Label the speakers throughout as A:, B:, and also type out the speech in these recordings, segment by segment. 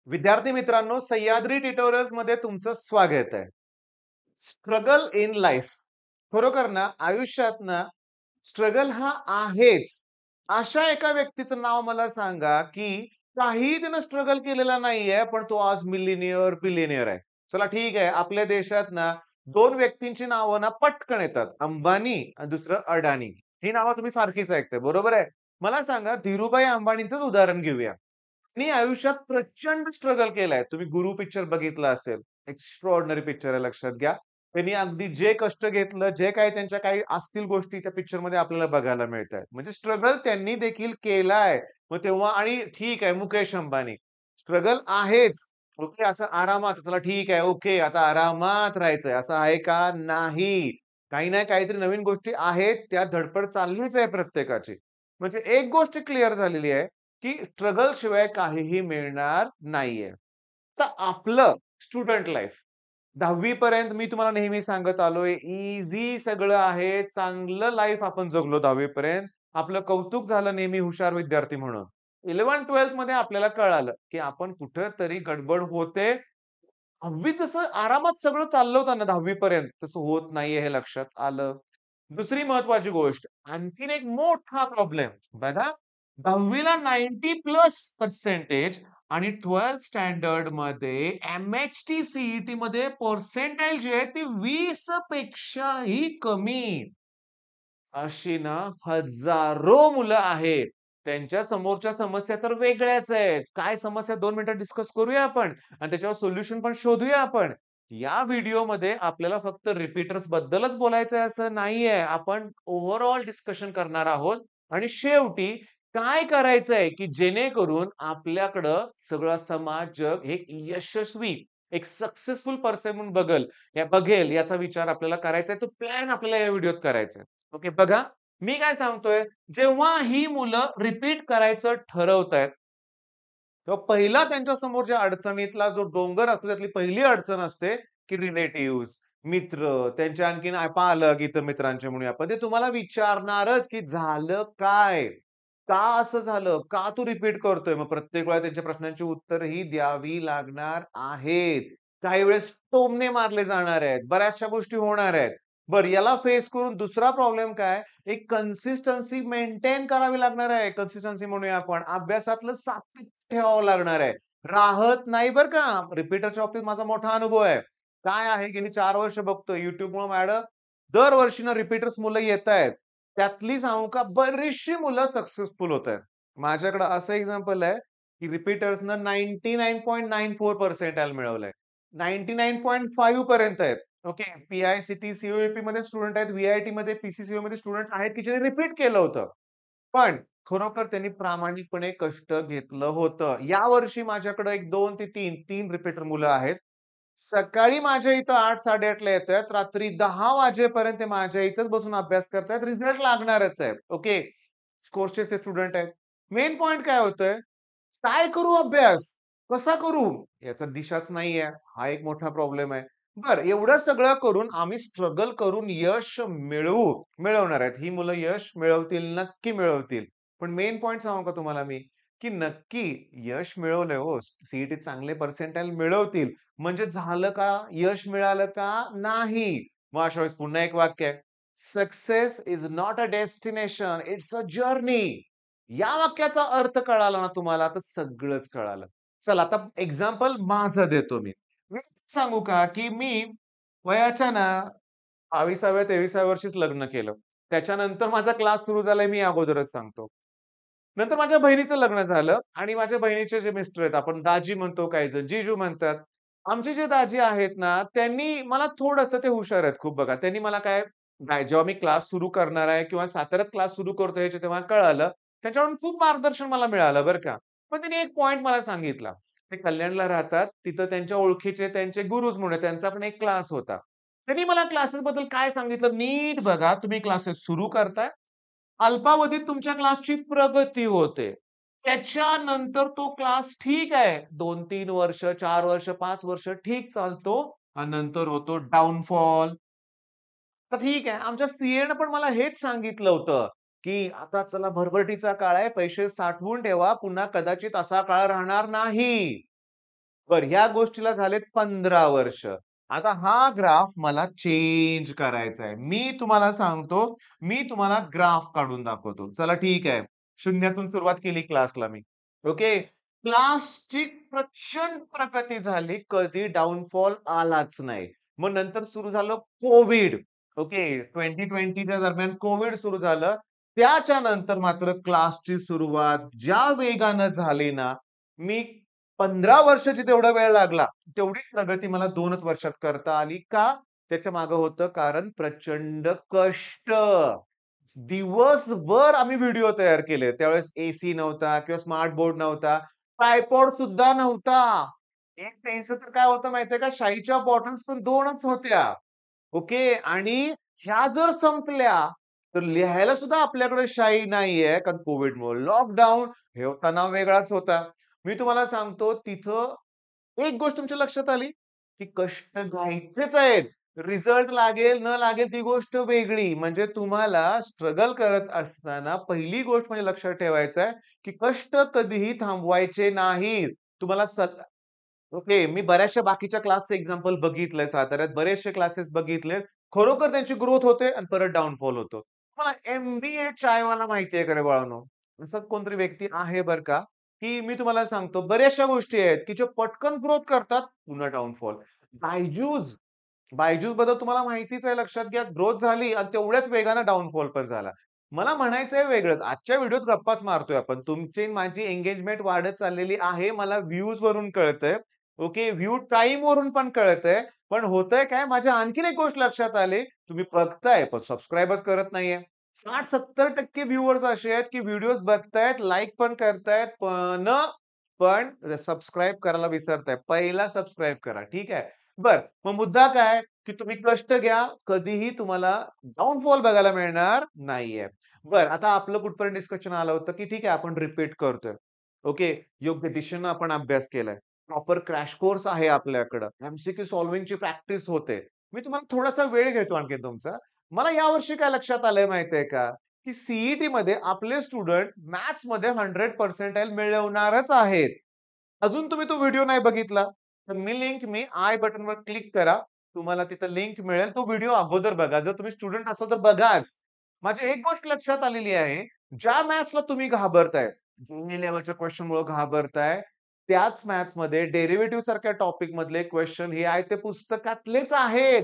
A: विद्यार्थी मित्रांनो, सह्याद्री ट्युटोरियल्स मध्ये तुमचं स्वागत आहे. Struggle in life. खरोखर ना आयुष्यात ना स्ट्रगल हा आहेच. अशा एका व्यक्तीचं नाव मला सांगा, की काहीही त्यानं स्ट्रगल केलेला नाहीये, पण तो आज मिलिनियर, बिलिनियर आहे. चला ठीक आहे. आपल्या देशात ना 2 व्यक्तींची नावं ना पटकन येतात. अंबानी आणि दुसरं अडाणी. ही नावं तुम्ही सारखीच ऐकताय, बरोबर आहे? मला सांगा धीरूभाई अंबानींचंच उदाहरण घेऊया. त्यांनी आयुष्यात प्रचंड स्ट्रगल केलाय. तुम्ही गुरु पिक्चर बघितला असेल. एक्स्ट्राऑर्डिनरी पिक्चर आहे लक्षात घ्या. त्यांनी अगदी जे कष्ट घेतलं, जे काही त्यांच्या काही असतील गोष्टी त्या पिक्चरमध्ये आपल्याला बघायला मिळतायत. म्हणजे स्ट्रगल त्यांनी देखील केलाय. मग तेव्हा आणि ठीक आहे मुकेश अंबानी. स्ट्रगल आहेच. ओके, असं आरामात चला ठीक आहे, ओके, आता आरामात राहायचंय असं आहे का? नाही. काही ना काहीतरी नवीन गोष्टी आहेत. त्या धडपड चाललीच आहे प्रत्येकाची. म्हणजे एक गोष्ट क्लिअर झालेली आहे, की स्ट्रगल शिवाय काहीही मिळणार नाहीये. तर आपलं स्टुडंट लाईफ 10वी पर्यंत मी तुम्हाला नेहमी सांगत आलोय, ईझी सगळं आहे. चांगलं लाईफ आपण जगलो 10वी पर्यंत. आपलं कौतुक झालं नेहमी हुशार विद्यार्थी म्हणून. 11th-12th मध्ये आपल्याला कळालं, की आपण कुठेतरी गडबड होते. 10वी जसं आरामात सगळं चाललं होतं ना 10वी पर्यंत, तसं होत नाहीये हे लक्षात आलं. दुसरी महत्वाची गोष्ट, आणखीन एक मोठा प्रॉब्लेम बघा, 10वी ला 90+ पर्सेंटेज आणि 12th स्टँडर्डमध्ये एम-एच-टी, सी-ई-टी मध्ये पर्सेंटाइल जे आहे ते 20 पेक्षाही कमी. अशी ना हजारो मुलं आहेत. त्यांच्या समोरच्या समस्या तर वेगळ्याच आहेत. काय समस्या 2 मिनिटात डिस्कस करूया आपण आणि त्याच्यावर सोल्युशन पण शोधूया आपण. या व्हिडिओमध्ये आपल्याला फक्त रिपीटर्स बद्दलच बोलायचं आहे असं नाहीये. आपण ओव्हरऑल डिस्कशन करणार आहोत आणि शेवटी काय करायचंय, की जेणेकरून आपल्याकडं सगळा समाज, जग हे यशस्वी, एक सक्सेसफुल पर्सन म्हणून बघेल याचा विचार आपल्याला करायचा आहे. तो प्लॅन आपल्याला या व्हिडिओत करायचा आहे. ओके, बघा, मी काय सांगतोय, जेव्हा ही मुलं रिपीट करायचं ठरवतायत, तेव्हा पहिला त्यांच्यासमोर ज्या अडचणीतला जो डोंगर असतो, त्यातली पहिली अडचण असते, की रिलेटिव्हज, मित्र, त्यांचे आणखीन पालक, इतर मित्रांचे म्हणूया आपण. ते तुम्हाला विचारणारच, की झालं काय? का असं झालं? का तू रिपीट करतोय? मग प्रत्येक वेळा त्यांच्या प्रश्नांची उत्तरही द्यावी लागणार आहेत. काही वेळेस टोमणे मारले जाणार आहेत. बऱ्याचशा गोष्टी होणार आहेत. बरं, याला फेस करून दुसरा प्रॉब्लेम काय? एक कन्सिस्टन्सी मेंटेन करावी लागणार आहे. कन्सिस्टन्सी म्हणूया आपण. अभ्यासातलं सातत्य ठेवावं लागणार आहे. राहत नाही बरं का. रिपीटरच्या बाबतीत माझा मोठा अनुभव आहे. काय आहे गेली 4 वर्ष बघतोय YouTubeमुळं माझ्याकडं दरवर्षी ना रिपीटर्स मुलं येतायत. त्यातली सांगू का बरीचशी मुलं सक्सेसफुल होतायत. माझ्याकडे असं एक्झाम्पल आहे, की रिपीटर्सनं 99.94 पर्सेंटाइल मिळवलंय. 99.5 पर्यंत आहेत. ओके. पी-आय-सी-टी, सी-ओ-ई-पी मध्ये स्टुडंट आहेत. व्ही-आय-टी मध्ये, पी-सी-सी-ओ मध्ये स्टुडंट आहेत, की ज्यांनी रिपीट केलं होतं. पण खरोखर त्यांनी प्रामाणिकपणे कष्ट घेतलं होतं. यावर्षी माझ्याकडे एक 2 ते 3 रिपीटर मुलं आहेत. सकाळी माझ्या इथं 8:00-8:30 ला येतायत. रात्री 10:00 वाजेपर्यंत ते माझ्या इथंच बसून अभ्यास करतायत. रिझल्ट लागणारच आहे. ओके. कोर्सचे ते स्टुडंट आहेत. मेन पॉइंट काय होतोय? काय करू अभ्यास? कसा करू? याचा दिशाच नाहीये. हा एक मोठा प्रॉब्लेम आहे. बरं, एवढं सगळं करून आम्ही स्ट्रगल करून यश मिळवणार आहेत. ही मुलं यश मिळवतील, नक्की मिळवतील. पण मेन पॉइंट सांगू का तुम्हाला मी, की नक्की यश मिळवलंय हो. सी चांगले पर्सेंटाइल मिळवतील. म्हणजे झालं का? यश मिळालं का? नाही. मग अशा वेळेस पुन्हा एक वाक्य आहे. Success is not a destination, it's a journey. या वाक्याचा अर्थ कळाला ना तुम्हाला, तर सगळंच कळालं. चला आता एक्झाम्पल माझं देतो मी. मी सांगू का, की मी वयाच्या ना 22व्या-23व्या वर्षीच लग्न केलं. त्याच्यानंतर माझा क्लास सुरू झालाय मी अगोदरच सांगतो. नंतर माझ्या बहिणीचं लग्न झालं आणि माझ्या बहिणीचे जे मिस्टर आहेत, आपण दाजी म्हणतो, काही जण जीजू म्हणतात. आमचे जे दाजी आहेत ना, त्यांनी मला थोडंसं ते हुशार आहेत खूप बघा. त्यांनी मला काय नाही, जेव्हा मी क्लास सुरू करणार आहे किंवा साताऱ्यात क्लास सुरू करतोय हे तेव्हा कळालं. त्याच्याकडून खूप मार्गदर्शन मला मिळालं बरं का. पण त्यांनी एक पॉइंट मला सांगितला. ते कल्याणला राहतात. तिथं त्यांच्या ओळखीचे त्यांचे गुरुज म्हणून त्यांचा पण एक क्लास होता. त्यांनी मला क्लासेसबद्दल काय सांगितलं, नीट बघा, तुम्ही क्लासेस सुरू करताय. अल्पावधीत तुमच्या क्लासची प्रगती होते. त्याच्यानंतर तो क्लास ठीक आहे. 2-3 वर्ष, 4 वर्ष, 5 वर्ष ठीक चालतो आणि नंतर होतो डाउनफॉल. तर ठीक आहे. आमच्या सी-एनं पण मला हेच सांगितलं होतं, की आता चला भरभरटीचा काळ आहे, पैसे साठवून ठेवा, पुन्हा कदाचित असा काळ राहणार नाही. बरं ह्या गोष्टीला झालेत 15 वर्ष. आता हा ग्राफ मला चेंज करायचा आहे. मी तुम्हाला सांगतो, मी तुम्हाला ग्राफ काढून दाखवतो. चला ठीक आहे. शून्यातून सुरुवात केली क्लासला मी. ओके. क्लासची प्रचंड प्रगती झाली. कधी डाउनफॉल आलाच नाही. मग नंतर सुरू झालं कोविड. ओके. 2020च्या दरम्यान कोविड सुरू झालं. त्याच्या नंतर मात्र क्लासची सुरुवात ज्या वेगानं झाली ना, मी 15 वर्षाची तेवढा वेळ लागला. तेवढीच प्रगती मला 2च वर्षात करता आली. का? त्याच्या मागे होतं कारण प्रचंड कष्ट. दिवसभर आम्ही व्हिडिओ तयार केले. त्यावेळेस एसी नव्हता किंवा स्मार्ट बोर्ड नव्हता. ट्रायपॉड सुद्धा नव्हता. एक पेनचं तर काय होतं माहितीये का? शाईच्या बॉटल्स पण 2च होत्या. ओके. आणि ह्या जर संपल्या, तर लिहायला सुद्धा आपल्याकडे शाई नाहीये. कारण कोव्हिडमुळे लॉकडाऊन हे तणाव वेगळाच होता. मी तुम्हाला सांगतो तिथं एक गोष्ट तुमच्या लक्षात आली, की कष्ट घ्यायचेच आहेत. रिझल्ट लागेल न लागेल ती गोष्ट वेगळी. म्हणजे तुम्हाला स्ट्रगल करत असताना पहिली गोष्ट म्हणजे लक्षात ठेवायचं आहे, की कष्ट कधीही थांबवायचे नाहीत. तुम्हाला ओके. मी बऱ्याचशा बाकीच्या क्लासचे एक्झाम्पल बघितलंय साताऱ्यात. बरेचसे क्लासेस बघितलेत. खरोखर त्यांची ग्रोथ होते आणि परत डाउनफॉल होतो. मला एम-बी-ए चायवाला माहिती आहे का रे बाळांनो? असंच कोणतरी व्यक्ती आहे बरं का, की मी तुम्हाला सांगतो बऱ्याचशा गोष्टी आहेत, की जे पटकन ग्रोथ करतात, पुन्हा डाउनफॉल. बायजूस बायजूसबद्दल तुम्हाला माहितीच आहे लक्षात घ्या. ग्रोथ झाली आणि तेवढ्याच वेगानं डाउनफॉल पण झाला. मला म्हणायचंय वेगळंच. आजच्या व्हिडिओत गप्पाच मारतोय आपण. तुमची आणि माझी एंगेजमेंट वाढत चाललेली आहे. मला व्ह्यूज वरून कळतंय. ओके. व्ह्यू टाईम वरून पण कळतंय. पण होतंय काय माझ्या आणखीन एक गोष्ट लक्षात आली. तुम्ही बघताय पण सबस्क्राईबच करत नाहीये. 60-70% व्ह्यूअर्स असे आहेत, की व्हिडिओज बघतायत, लाइक पण करतायत, पण सबस्क्राईब करायला विसरताय. पहिला सबस्क्राईब करा. ठीक आहे. बरं, मग मुद्दा काय, की तुम्ही कष्ट घ्या. कधीही तुम्हाला डाउनफॉल बघायला मिळणार नाहीये. बरं, आता आपलं कुठपर्यंत डिस्कशन आलं होतं, की ठीक आहे आपण रिपीट करतोय. ओके. योग्य दिशेनं आपण अभ्यास केलाय. प्रॉपर क्रॅश कोर्स आहे आपल्याकडं. एम-सी-क्यू सॉल्व्हिंगची प्रॅक्टिस होते. मी तुम्हाला थोडासा वेळ घेतो आणखीन तुमचा. मला यावर्षी काय लक्षात आलंय माहितीये का, की सी-ई-टीमध्ये आपले स्टुडंट मॅथ्समध्ये 100 पर्सेंटाइल मिळवणारच आहेत. अजून तुम्ही तो व्हिडिओ नाही बघितला, तर मी आय बटनवर क्लिक करा. तुम्हाला तिथं लिंक मिळेल. तो व्हिडिओ अगोदर बघा. जर तुम्ही स्टुडंट असाल तर बघाच. माझी एक गोष्ट लक्षात आलेली आहे, ज्या मॅथ्सला तुम्ही घाबरताय, जुनी लेव्हलच्या क्वेशनमुळे घाबरताय, त्याच मॅथ्समध्ये डेरिव्हेटिव्ह सारख्या टॉपिक मधले क्वेशन हे आहे ते पुस्तकातलेच आहेत.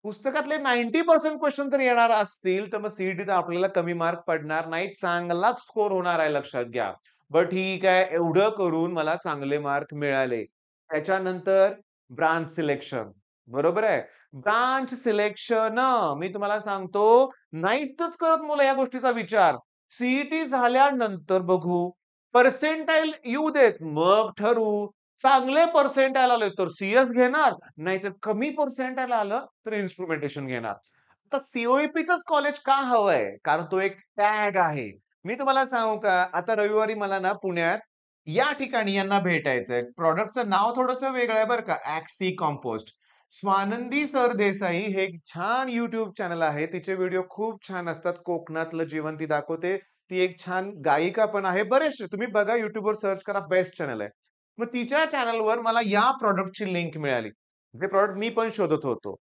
A: पुस्तकातले 90% क्वेशन जर येणार असतील, तर मग सी आपल्याला कमी मार्क पडणार नाहीत. चांगलाच स्कोर होणार आहे लक्षात घ्या. बरं ठीक आहे. एवढं करून मला चांगले मार्क मिळाले. त्याच्यानंतर ब्रांच सिलेक्शन. बरोबर आहे. ब्रांच सिलेक्शन मी तुम्हाला सांगतो, नाहीतच करत मुलं या गोष्टीचा विचार. सी झाल्यानंतर बघू. पर्सेंटाइल येऊ देत, मग ठरवू. चांगले पर्सेंटाइल आले तर सी घेणार, नाहीतर कमी पर्सेंटाइल आलं तर इन्स्ट्रुमेंटेशन घेणार. आता सी-ओ-ई-पीचंच कॉलेज का हवंय? कारण तो एक टॅग आहे. मी तुम्हाला सांगू का, आता रविवारी मला ना पुण्यात या ठिकाणी यांना भेटायचंय. प्रॉडक्टचं नाव थोडंसं वेगळं आहे बरं का, ॲक्सी कंपोस्ट. स्वानंदी सरदेसाई हे एक छान YouTube चॅनल आहे. तिचे व्हिडिओ खूप छान असतात. कोकणातलं जीवन ती दाखवते. ती एक छान गायिका पण आहे. बरेचसे तुम्ही बघा YouTubeवर सर्च करा, बेस्ट चॅनल आहे. मग तिच्या चॅनलवर मला या प्रॉडक्टची लिंक मिळाली. जे प्रॉडक्ट मी पण शोधत होतो.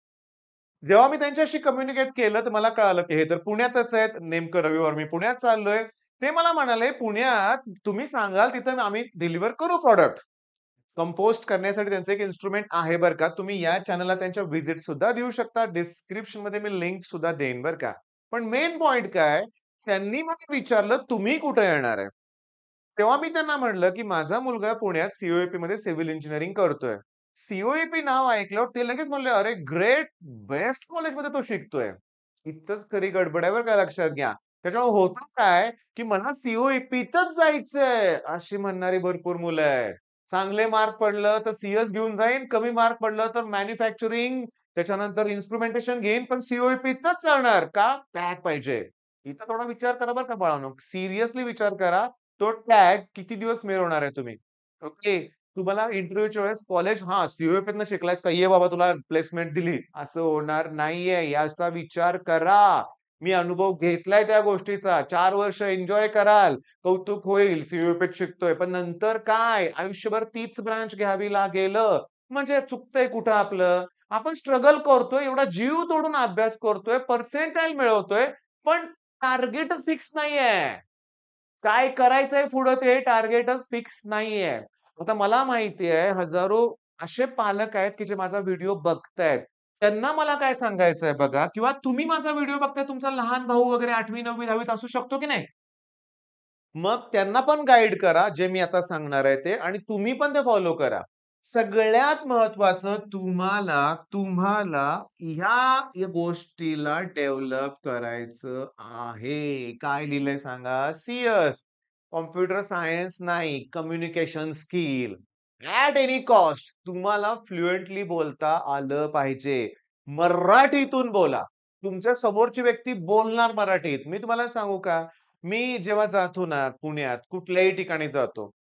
A: जेव्हा मी त्यांच्याशी कम्युनिकेट केलं, तर मला कळालं, की हे तर पुण्यातच आहेत. नेमकं रविवार मी पुण्यात चाललोय. ते मला म्हणाले, "पुण्यात तुम्ही सांगाल तिथं आम्ही डिलिव्हर करू प्रॉडक्ट." कंपोस्ट करण्यासाठी त्यांचं एक इन्स्ट्रुमेंट आहे बरं का. तुम्ही या चॅनलला त्यांच्या व्हिजिट सुद्धा देऊ शकता. डिस्क्रिप्शनमध्ये मी लिंक सुद्धा देईन बरं का. पण मेन पॉइंट काय, त्यांनी मला विचारलं, "तुम्ही कुठे येणार आहे?" तेव्हा मी त्यांना म्हटलं, की माझा मुलगा पुण्यात सी-ओ-ई-पीमध्ये सिव्हिल इंजिनिअरिंग करतोय. सी-ओ-ई-पी नाव ऐकल्यावर ते लगेच म्हणले, "अरे ग्रेट! बेस्ट कॉलेजमध्ये तो शिकतोय." इथंच खरी गडबड आहे बरं का लक्षात घ्या. त्याच्यामुळे होतं काय, की मला सी-ओ-ई-पीतच जायचंय अशी म्हणणारी भरपूर मुलं आहेत. चांगले मार्क पडलं तर घेऊन जाईन, कमी मार्क पडलं तर मॅन्युफॅक्चरिंग, त्याच्यानंतर इन्स्ट्रुमेंटेशन घेईन, पण सी-ओ-ई-पीतच जाणार का? टॅग पाहिजे. इथं थोडा विचार करा बरं का बाळांनो. सिरियसली विचार करा. तो टॅग किती दिवस मिरवणार आहे तुम्ही? ओके. तुम्हाला इंटरव्ह्यूच्या वेळेस कॉलेज सी-ओ-ई-पीतनं शिकलायस का? ये बाबा तुला प्लेसमेंट दिली. असं होणार नाहीये. याचा विचार करा. मी अनुभव घेतलाय त्या गोष्टीचा. 4 वर्ष एन्जॉय कराल, कौतुक होईल, सी शिकतोय. पण नंतर काय? आयुष्यभर तीच ब्रांच घ्यावी लागेल. म्हणजे चुकतंय कुठं आपलं? आपण स्ट्रगल करतोय, एवढा जीव तोडून अभ्यास करतोय, पर्सेंटाइल मिळवतोय, पण टार्गेटच फिक्स नाहीये. काय करायचंय पुढं ते टार्गेटच फिक्स नाहीये. आता मला माहिती आहे हजारो असे पालक आहेत, की जे माझा व्हिडिओ बघतायत. त्यांना मला काय सांगायचंय बघा किंवा तुम्ही माझा व्हिडिओ बघताय तुमचा लहान भाऊ वगैरे 8वी, 9वी, 10वीत असू शकतो की नाही? मग त्यांना पण गाईड करा, जे मी आता सांगणार आहे ते आणि तुम्ही पण ते फॉलो करा. सगळ्यात महत्त्वाचं तुम्हाला, तुम्हाला ह्या गोष्टीला डेव्हलप करायचं आहे. काय लिहिलंय सांगा? कॉम्प्युटर सायन्स नाही, communication skill. At any cost तुम्हाला फ्लुएंटली बोलता आलं पाहिजे. मराठीतून बोला. तुमच्या समोरची व्यक्ती बोलणार मराठीत. मी तुम्हाला सांगू का? मी जेव्हा जातो ना पुण्यात, कुठल्याही ठिकाणी जातो.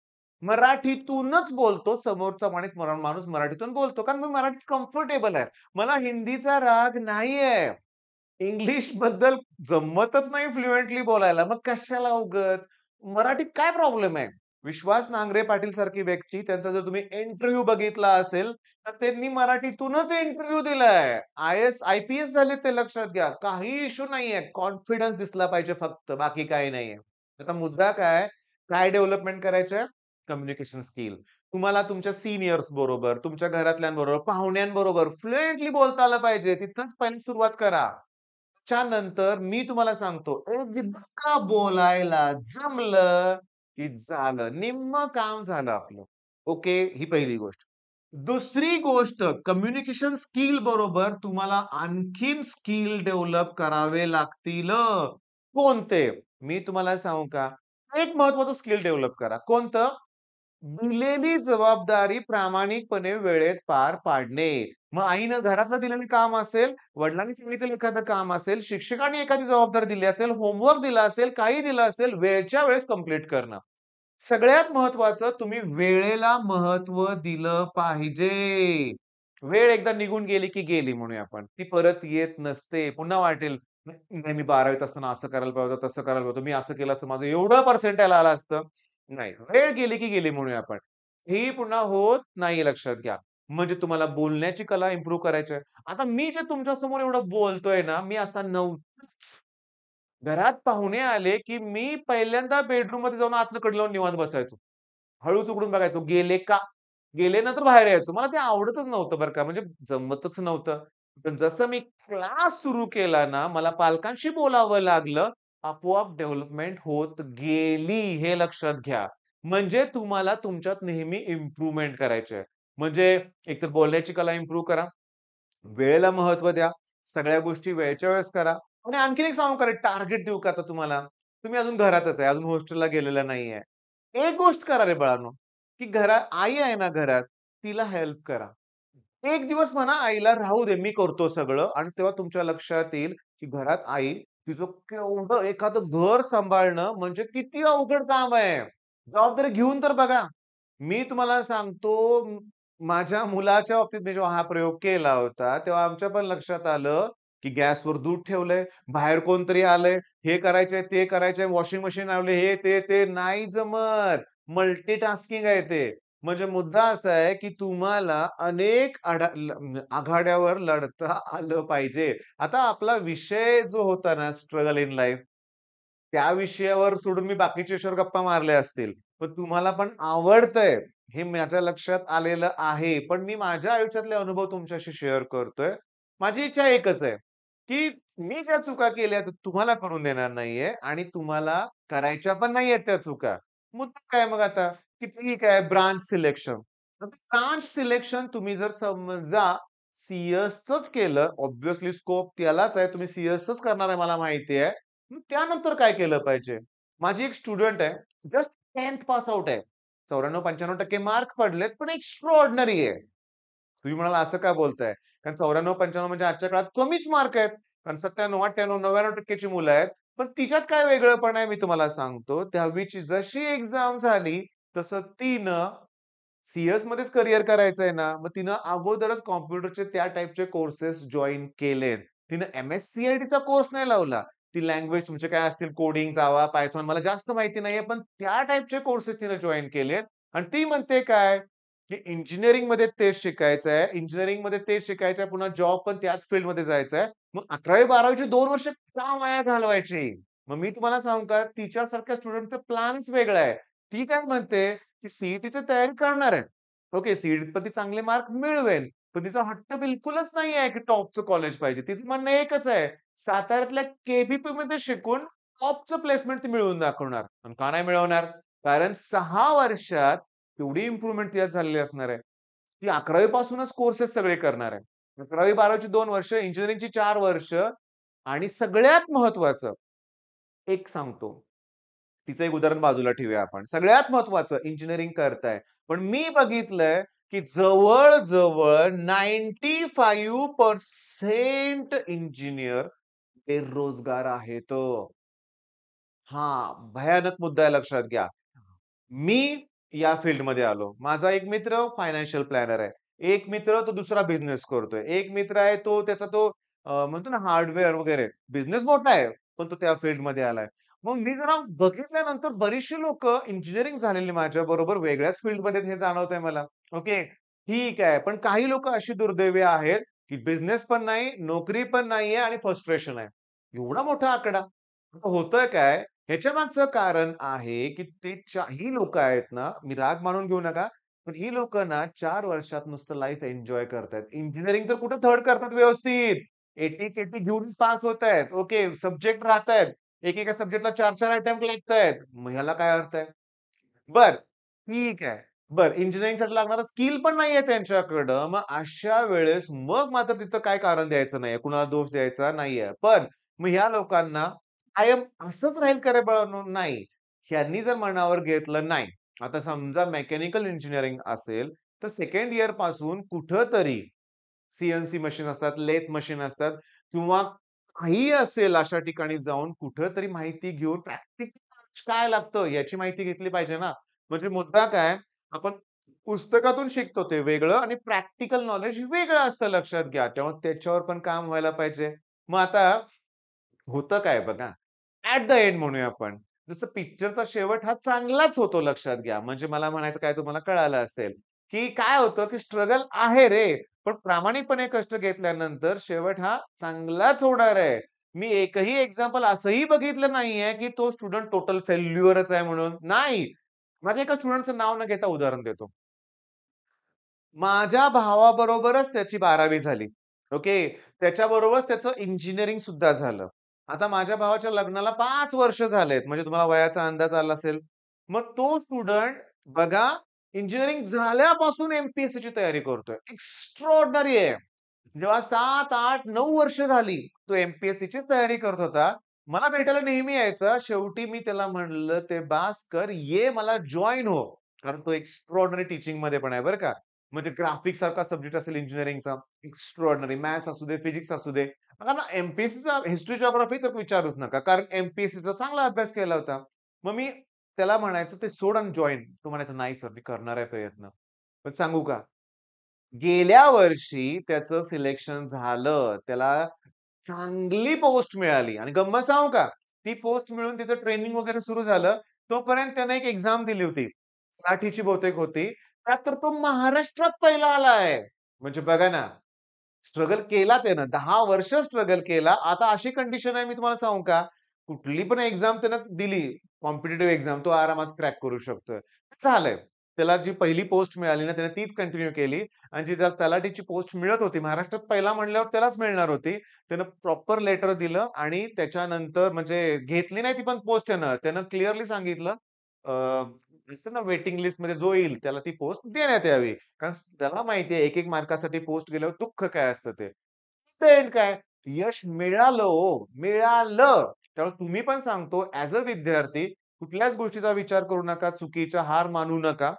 A: मराठीतूनच बोलतो. समोरचा माणूस मराठीतून बोलतो. कारण मी मराठीत कम्फर्टेबल आहे. मला हिंदीचा राग नाहीये. इंग्लिशबद्दल जमतच नाही फ्लुएंटली बोलायला. मग कशाला उगाच? मराठीत काय प्रॉब्लेम आहे? विश्वास नांगरे पाटील सारखी व्यक्ती त्यांचा जर तुम्ही इंटरव्ह्यू बघितला असेल, तर त्यांनी मराठीतूनच इंटरव्ह्यू दिलाय. आय-पी-एस झाले ते लक्षात घ्या. काही इश्यू नाहीये. कॉन्फिडन्स दिसला पाहिजे फक्त, बाकी काही नाहीये. आता मुद्दा काय? काय डेव्हलपमेंट करायचंय? Communication skill. तुम्हाला तुमच्या सीनियर्स बरोबर, तुमच्या घरातल्यांबरोबर, पाहुण्यांबरोबर फ्लुएंटली बोलता आलं पाहिजे. तिथंच पहिली सुरुवात करा. त्यानंतर मी तुम्हाला सांगतो, एकदा का बोलायला जमलं, की झालं. निम्मं काम झालं आपलं. ओके, ही पहिली गोष्ट. दुसरी गोष्ट कम्युनिकेशन स्किल बरोबर तुम्हाला आणखीन स्किल डेव्हलप करावे लागतील. कोणते? मी तुम्हाला सांगू का? एक महत्त्वाचं स्किल डेव्हलप करा. कोणतं? दिलेली जबाबदारी प्रामाणिकपणे वेळेत पार पाडणे. मग आईनं घरातलं दिलेलं काम असेल, वडिलांनी सांगितलेलं एखादं काम असेल, शिक्षकांनी एखादी जबाबदारी दिली असेल, होमवर्क दिला असेल, काही दिलं असेल, वेळच्या वेळेस कंप्लीट करणं. सगळ्यात महत्वाचं तुम्ही वेळेला महत्व दिलं पाहिजे. वेळ एकदा निघून गेली की गेली म्हणूया आपण. ती परत येत नसते. पुन्हा वाटेल, नाही मी 12वीत असताना असं करायला पाहिजे होतं, तसं करायला पाहिजे होतं. मी असं केलं असतं माझं एवढं पर्सेंटाइल आलं असतं. नाही, वेळ गेली की गेली म्हणूया आपण. ही पुन्हा होत नाही लक्षात घ्या. म्हणजे तुम्हाला बोलण्याची कला इम्प्रूव्ह करायची आहे. आता मी जे तुमच्या समोर एवढं बोलतोय ना, मी असा नव्हतोच. घरात पाहुणे आले, की मी पहिल्यांदा बेडरूममध्ये जाऊन आतनं कडी लावून निवांत बसायचो. हळूच उघडून बघायचो, गेले का? गेले ना तर बाहेर यायचो. मला ते आवडतच नव्हतं बरं का, म्हणजे जमतच नव्हतं. पण जसं मी क्लास सुरू केला ना, मला पालकांशी बोलावं लागलं. आपोआप डेव्हलपमेंट होत गेली, हे लक्षात घ्या. म्हणजे तुम्हाला तुमच्यात नेहमी इम्प्रूव्हमेंट करायची आहे. म्हणजे एकतर बोलण्याची कला इम्प्रूव्ह करा. वेळेला महत्त्व द्या. सगळ्या गोष्टी वेळच्या वेळेस करा. आणि आणखीन एक सांगू का टार्गेट देऊ का आता तुम्हाला? तुम्ही अजून घरातच आहे. अजून हॉस्टेलला गेलेला नाहीये. एक गोष्ट करा रे बाळांनो, की घरात आई आहे ना घरात, तिला हेल्प करा. एक दिवस म्हणा आईला राहू दे, मी करतो सगळं आणि तेव्हा तुमच्या लक्षात येईल, की घरात आई तिचं केवढं एखादं घर सांभाळणं म्हणजे किती अवघड काम आहे. जबाबदारी घेऊन तर बघा. मी तुम्हाला सांगतो, माझ्या मुलाच्या बाबतीत मी जेव्हा हा प्रयोग केला होता, तेव्हा आमच्या पण लक्षात आलं, की गॅसवर दूध ठेवलंय, बाहेर कोणतरी आलंय, हे करायचंय, ते करायचंय, वॉशिंग मशीन लावले, हे, ते नाही जमत. मल्टीटास्किंग आहे ते. म्हणजे मुद्दा असा आहे, की तुम्हाला अनेक आघाड्यावर लढता आलं पाहिजे. आता आपला विषय जो होता ना, स्ट्रगल इन लाईफ त्या विषयावर सोडून मी बाकीच्या विषयावर गप्पा मारल्या असतील. पण तुम्हाला पण आवडतंय, हे माझ्या लक्षात आलेलं आहे. पण मी माझ्या आयुष्यातले अनुभव तुमच्याशी शेअर करतोय. माझी इच्छा एकच आहे, की मी ज्या चुका केल्या त्या तुम्हाला करून देणार नाहीये आणि तुम्हाला करायच्या पण नाहीयेत त्या चुका. मुद्दा काय मग आता, की ठीक आहे ब्रांच सिलेक्शन. ब्रांच सिलेक्शन तुम्ही जर समजा सी-एसचंच केलं, ऑब्व्हियसली स्कोप त्यालाच आहे. तुम्ही सी-एसच करणार आहे मला माहिती आहे. मग त्यानंतर काय केलं पाहिजे? माझी एक स्टुडंट आहे, जस्ट 10th पास आउट आहे. 94-95% मार्क पडलेत, पण एक्स्ट्राऑर्डिनरी आहे. तुम्ही म्हणाल असं का बोलताय? कारण 94-95 म्हणजे आजच्या काळात कमीच मार्क आहेत. कारण 97, 98, 99% ची मुलं आहेत. पण तिच्यात काय वेगळेपण आहे मी तुम्हाला सांगतो. 10वी जशी एक्झाम झाली, तसं तिनं सी-एसमध्येच करियर करायचंय ना, मग तिनं अगोदरच कॉम्प्युटरचे त्या टाइपचे कोर्सेस जॉइन केलेत. तिनं एम-एस-सी-आय-टीचा कोर्स नाही लावला. ती लँग्वेज तुमचे काय असतील कोडिंग, जावा, पायथॉन मला जास्त माहिती नाहीये, पण त्या टाइपचे कोर्सेस तिने जॉइन केलेत आणि ती म्हणते काय, की इंजिनिअरिंगमध्ये तेच शिकायचं आहे. इंजिनिअरिंगमध्ये तेच शिकायचं आहे. पुन्हा जॉब पण त्याच फील्डमध्ये जायचं आहे. मग 11वी-12वी ची 2 वर्ष का वाया घालवायची? मग मी तुम्हाला सांगू का, तिच्यासारख्या स्टुडंटचा प्लॅनच वेगळा आहे. ती काय म्हणते, की सी तयारी करणार आहे. ओके, सी पण ती चांगले मार्क मिळवेल. पण तिचा हट्ट बिलकुलच नाही आहे, की टॉपचं कॉलेज पाहिजे. तिचं म्हणणं एकच आहे, साताऱ्यातल्या के शिकून टॉपचं प्लेसमेंट ती मिळवून दाखवणार. आणि का नाही मिळवणार? कारण 6 वर्षात केवढी इम्प्रूव्हमेंट तिच्यात झालेली असणार आहे. ती 11वी पासूनच कोर्सेस सगळे करणार आहे. 11वी-12वी ची 2 वर्ष, इंजिनिअरिंगची 4 वर्ष आणि सगळ्यात महत्त्वाचं एक सांगतो. तिचं एक उदाहरण बाजूला ठेवूया आपण. सगळ्यात महत्त्वाचं इंजिनिअरिंग करताय. पण मी बघितलंय, की जवळ-जवळ 95% इंजिनिअर बेरोजगार आहेत. हां, भयानक मुद्दा आहे लक्षात घ्या. मी या फील्डमध्ये आलो. माझा एक मित्र फायनान्शियल प्लॅनर आहे. एक मित्र तो दुसरा बिझनेस करतोय. एक मित्र आहे तो त्याचा तो म्हणतो ना हार्डवेअर वगैरे. बिझनेस मोठा आहे, पण तो त्या फील्डमध्ये आलाय. मग मी जरा बघितल्यानंतर बरीचशी लोकं इंजिनिअरिंग झालेली माझ्याबरोबर वेगळ्याच फील्डमध्ये हे जाणवतंय मला. ओके, ठीक आहे. पण काही लोकं अशी दुर्दैवी आहेत, की बिझनेस पण नाही, नोकरी पण नाहीये आणि फ्रस्ट्रेशन आहे. एवढा मोठा आकडा. आता होतंय काय ह्याच्या मागचं कारण आहे, की ही लोकं आहेत ना, मी राग मानून घेऊ नका. पण ही लोकं ना 4 वर्षात नुसतं लाईफ एन्जॉय करतायत. इंजिनिअरिंग तर कुठे थर्ड करतात व्यवस्थित. 80-80 घेऊन पास होतायत. ओके, सब्जेक्ट राहतायत. एकेका सब्जेक्टला 4-4 अटेम्प्ट लागतायत. मग ह्याला काय अर्थ आहे? बरं, ठीक आहे. बरं, इंजिनिअरिंगसाठी लागणारं स्किल पण नाहीये त्यांच्याकडं. मग अशा वेळेस मग मात्र तिथं काय कारण द्यायचं नाहीये. कुणाला दोष द्यायचा नाहीये. पण मग ह्या लोकांना कायम असंच राहील का रे बाळांनो? नाही. ह्यांनी जर मनावर घेतलं नाही. आता समजा मेकॅनिकल इंजिनिअरिंग असेल, तर सेकंड इयर पासून कुठेतरी सी मशीन असतात, लेथ मशीन असतात किंवा काहीही असेल अशा ठिकाणी जाऊन कुठेतरी माहिती घेऊन प्रॅक्टिकल काय लागतं याची माहिती घेतली पाहिजे ना. म्हणजे मुद्दा काय, आपण पुस्तकातून शिकतो ते वेगळं आणि प्रॅक्टिकल नॉलेज वेगळं असतं लक्षात घ्या. त्यामुळे त्याच्यावर पण काम व्हायला पाहिजे. मग आता होतं काय बघा, ॲट द एंड म्हणूया आपण. जसं पिक्चरचा शेवट हा चांगलाच होतो लक्षात घ्या. म्हणजे मला म्हणायचं काय तुम्हाला कळालं असेल, की काय होतं, की स्ट्रगल आहे रे, पण प्रामाणिकपणे कष्ट घेतल्यानंतर शेवट हा चांगलाच होणार आहे. मी एकही एक्झाम्पल असंही बघितलं नाहीये, की तो स्टुडंट टोटल फेल्युअरच आहे म्हणून. नाही. माझ्या एका स्टुडंटचं नाव न घेता उदाहरण देतो. माझ्या भावाबरोबरच त्याची 12वी झाली. ओके. त्याच्याबरोबरच त्याचं इंजिनिअरिंग सुद्धा झालं. आता माझ्या भावाच्या लग्नाला 5 वर्ष झालेत. म्हणजे तुम्हाला वयाचा अंदाज आला असेल. मग तो स्टुडंट बघा इंजिनिअरिंग झाल्यापासून एम-पी-एस-सीची तयारी करतोय. एक्स्ट्राऑर्डिनरी आहे. जेव्हा 7, 8, 9 वर्ष झाली तो एम-पी-एस-सीचीच तयारी करत होता. मला भेटायला नेहमी यायचा. शेवटी मी त्याला म्हणलं, "ते बास कर, ये मला जॉइन हो." कारण तो एक्स्ट्राऑर्डिनरी टीचिंगमध्ये पण आहे बरं का. म्हणजे ग्राफिक्स सारखा सब्जेक्ट असेल इंजिनिअरिंगचा, एक्स्ट्राऑर्डिनरी मॅथ्स असू दे, फिजिक्स असू दे. मला ना एम-पी-एस-सीचा हिस्ट्री, जिओग्राफी तर विचारूच नका. कारण एम-पी-एस-सीचा चांगला अभ्यास केला होता. मग मी त्याला म्हणायचो, "ते सोड आणि जॉइन." तो म्हणायचा, "नाही सर, मी करणार आहे प्रयत्न." पण सांगू का? गेल्या वर्षी त्याचं सिलेक्शन झालं. त्याला चांगली पोस्ट मिळाली आणि गंमत सांगू का? ती पोस्ट मिळून तिचं ट्रेनिंग वगैरे सुरू झालं. तोपर्यंत त्याने एक एक्झाम दिली होती. साठीची बहुतेक होती. त्यात तर तो महाराष्ट्रात पहिला आलाय. म्हणजे बघा ना, स्ट्रगल केला त्यानं. 10 वर्ष स्ट्रगल केला. आता अशी कंडिशन आहे मी तुम्हाला सांगू का? कुठली पण एक्झाम त्यानं दिली, कॉम्पिटिटिव्ह एक्झाम तो आरामात क्रॅक करू शकतोय. झालंय. त्याला जी पहिली पोस्ट मिळाली ना, त्याने तीच कंटिन्यू केली आणि जी ज्याला तलाठीची पोस्ट मिळत होती, महाराष्ट्रात पहिला म्हणल्यावर त्यालाच मिळणार होती. त्यानं प्रॉपर लेटर दिलं आणि त्याच्यानंतर म्हणजे घेतली नाही ती पण पोस्ट त्यानं. त्यानं क्लिअरली सांगितलं असतं ना वेटिंग लिस्टमध्ये जो येईल त्याला ती पोस्ट देण्यात यावी. कारण त्याला माहिती आहे एक-एक मार्कासाठी पोस्ट गेल्यावर दुःख काय असतं ते. देन काय यश मिळालं हो, मिळालं. त्यामुळे तुम्ही पण सांगतो ॲज अ विद्यार्थी कुठल्याच गोष्टीचा विचार करू नका, चुकीचा हार मानू नका.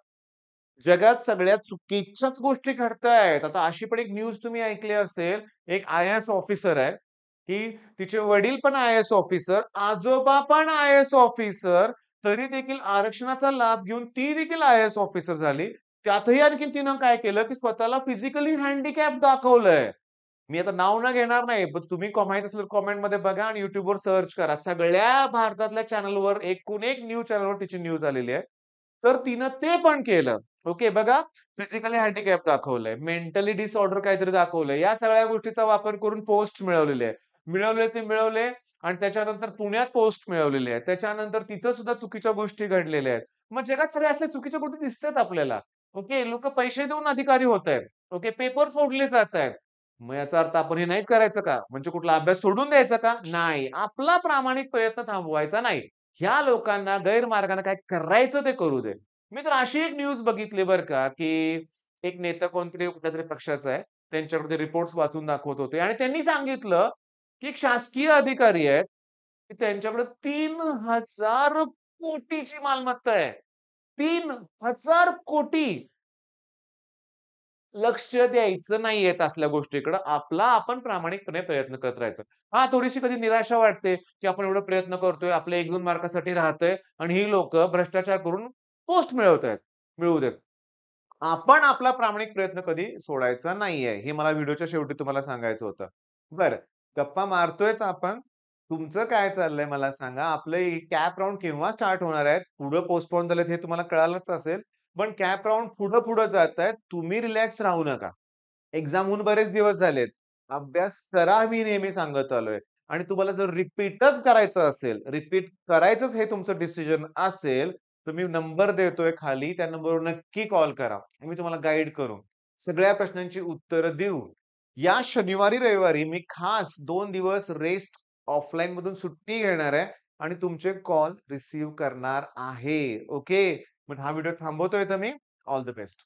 A: जगात सगळ्यात चुकीच्याच गोष्टी घडतायत. आता अशी पण एक न्यूज तुम्ही ऐकली असेल, एक आय-ए-एस ऑफिसर आहे, की तिचे वडील पण आय-ए-एस ऑफिसर, आजोबा पण आय-ए-एस ऑफिसर, तरी देखील आरक्षणाचा लाभ घेऊन ती देखील आय-ए-एस ऑफिसर झाली. त्यातही आणखीन तिनं काय केलं, की स्वतःला फिजिकली हँडिकॅप दाखवलंय. मी आता नाव न घेणार नाही, पण तुम्ही माहीत असेल तर कमेंटमध्ये बघा आणि YouTubeवर सर्च करा. सगळ्या भारतातल्या चॅनलवर एकूण एक न्यूज चॅनलवर तिची न्यूज आलेली आहे. तर तिनं ते पण केलं. ओके. बघा फिजिकली हँडिकॅप दाखवलंय, मेंटली डिसऑर्डर काहीतरी दाखवलंय. या सगळ्या गोष्टीचा वापर करून पोस्ट मिळवलेले आहे. मिळवले ते मिळवले आणि त्याच्यानंतर पुण्यात पोस्ट मिळवलेली आहे. त्याच्यानंतर तिथं सुद्धा चुकीच्या गोष्टी घडलेल्या आहेत. मग जगात सगळ्या असल्या चुकीच्या गोष्टी दिसतात आपल्याला. ओके. लोकं पैसे देऊन अधिकारी होतायत. ओके. पेपर फोडले जातायत. मग याचा अर्थ आपण हे नाहीच करायचं का? म्हणजे कुठला अभ्यास सोडून द्यायचा का? नाही. आपला प्रामाणिक प्रयत्न थांबवायचा नाही. ह्या लोकांना गैरमार्गाने काय करायचं ते करू दे. मी तर अशी एक न्यूज बघितली बरं का, की एक नेता कोणतरी कुठल्यातरी पक्षाचा आहे. त्यांच्याकडे रिपोर्ट्स वाचून दाखवत होते आणि त्यांनी सांगितलं, की एक शासकीय अधिकारी आहेत, की त्यांच्याकडे 3,000 कोटीची मालमत्ता आहे. 3,000 कोटी. लक्ष द्यायचं नाहीये असल्या गोष्टीकडे. आपला आपण प्रामाणिकपणे प्रयत्न करत राहायचं. हां, थोडीशी कधी निराशा वाटते, की आपण एवढं प्रयत्न करतोय, आपल्या 1-2 मार्कासाठी राहतंय आणि ही लोकं भ्रष्टाचार करून पोस्ट मिळवतायत. मिळवू देत. आपण आपला प्रामाणिक प्रयत्न कधी सोडायचा नाहीये. हे मला व्हिडिओच्या शेवटी तुम्हाला सांगायचं होतं. बरं, गप्पा मारतोयच आपण. तुमचं काय चाललंय मला सांगा? आपले कॅप राउंड केव्हा स्टार्ट होणार आहेत? पुढं पोस्टपोन झालेत हे तुम्हाला कळालंच असेल. पण कॅप राउंड पुढं-पुढं जातायत. तुम्ही रिलॅक्स राहू नका. एक्झाम होऊन बरेच दिवस झालेत. अभ्यास करा मी नेहमी सांगत आलोय. आणि तुम्हाला जर रिपीटच करायचं असेल, रिपीट करायचंच हे तुमचं डिसिजन असेल, तर मी नंबर देतोय खाली. त्या नंबरवर नक्की कॉल करा. मी तुम्हाला गाईड करू. सगळ्या प्रश्नांची उत्तरं देऊ. या शनिवारी, रविवारी मी खास 2 दिवस रेस्ट ऑफलाईनमधून सुट्टी घेणार आहे आणि तुमचे कॉल रिसीव्ह करणार आहे. ओके. मग हा व्हिडिओ थांबवतोय तर मी. All the best.